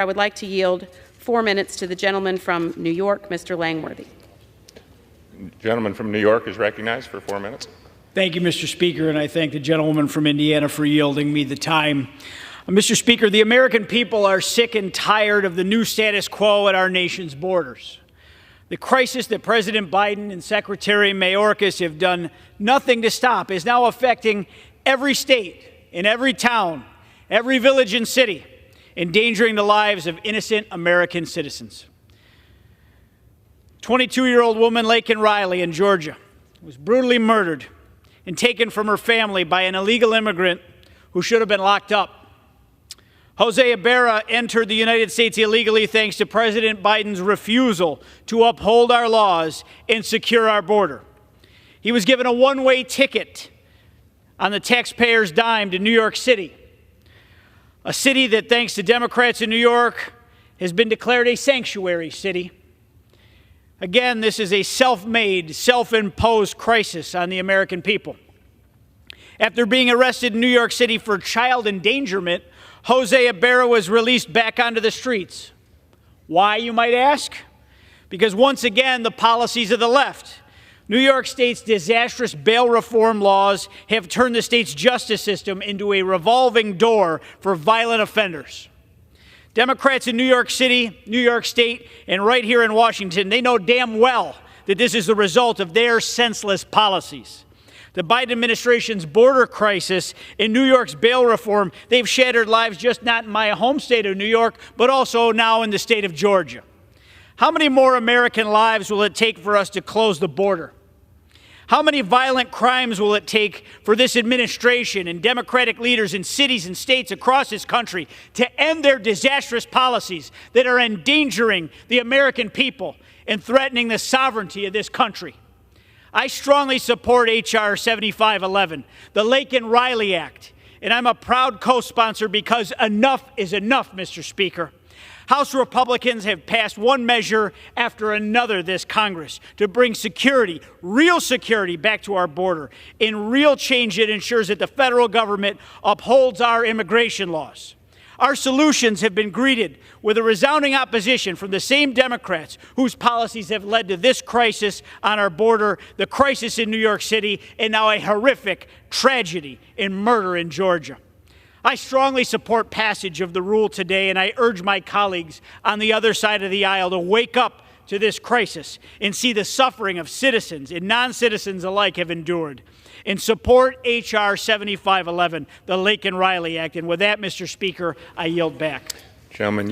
I would like to yield 4 minutes to the gentleman from New York, Mr. Langworthy. The gentleman from New York is recognized for 4 minutes. Thank you, Mr. Speaker, and I thank the gentlewoman from Indiana for yielding me the time. Mr. Speaker, the American people are sick and tired of the new status quo at our nation's borders. The crisis that President Biden and Secretary Mayorkas have done nothing to stop is now affecting every state, in every town, every village and city, endangering the lives of innocent American citizens. 22-year-old woman Laken Riley in Georgia was brutally murdered and taken from her family by an illegal immigrant who should have been locked up. Jose Ibarra entered the United States illegally thanks to President Biden's refusal to uphold our laws and secure our border. He was given a one-way ticket on the taxpayer's dime to New York City, a city that, thanks to Democrats in New York, has been declared a sanctuary city. Again, this is a self-made, self-imposed crisis on the American people. After being arrested in New York City for child endangerment, Jose Ibarra was released back onto the streets. Why, you might ask? Because once again, the policies of the left, New York State's disastrous bail reform laws have turned the state's justice system into a revolving door for violent offenders. Democrats in New York City, New York State, and right here in Washington, they know damn well that this is the result of their senseless policies. The Biden administration's border crisis and New York's bail reform, they've shattered lives just not in my home state of New York, but also now in the state of Georgia. How many more American lives will it take for us to close the border? How many violent crimes will it take for this administration and Democratic leaders in cities and states across this country to end their disastrous policies that are endangering the American people and threatening the sovereignty of this country? I strongly support H.R. 7511, the Laken Riley Act, and I'm a proud co-sponsor because enough is enough, Mr. Speaker. House Republicans have passed one measure after another this Congress to bring security, real security, back to our border, and real change that ensures that the federal government upholds our immigration laws. Our solutions have been greeted with a resounding opposition from the same Democrats whose policies have led to this crisis on our border, the crisis in New York City, and now a horrific tragedy in murder in Georgia. I strongly support passage of the rule today, and I urge my colleagues on the other side of the aisle to wake up to this crisis and see the suffering of citizens and non-citizens alike have endured, and support H.R. 7511, the Laken Riley Act. And with that, Mr. Speaker, I yield back. Gentleman,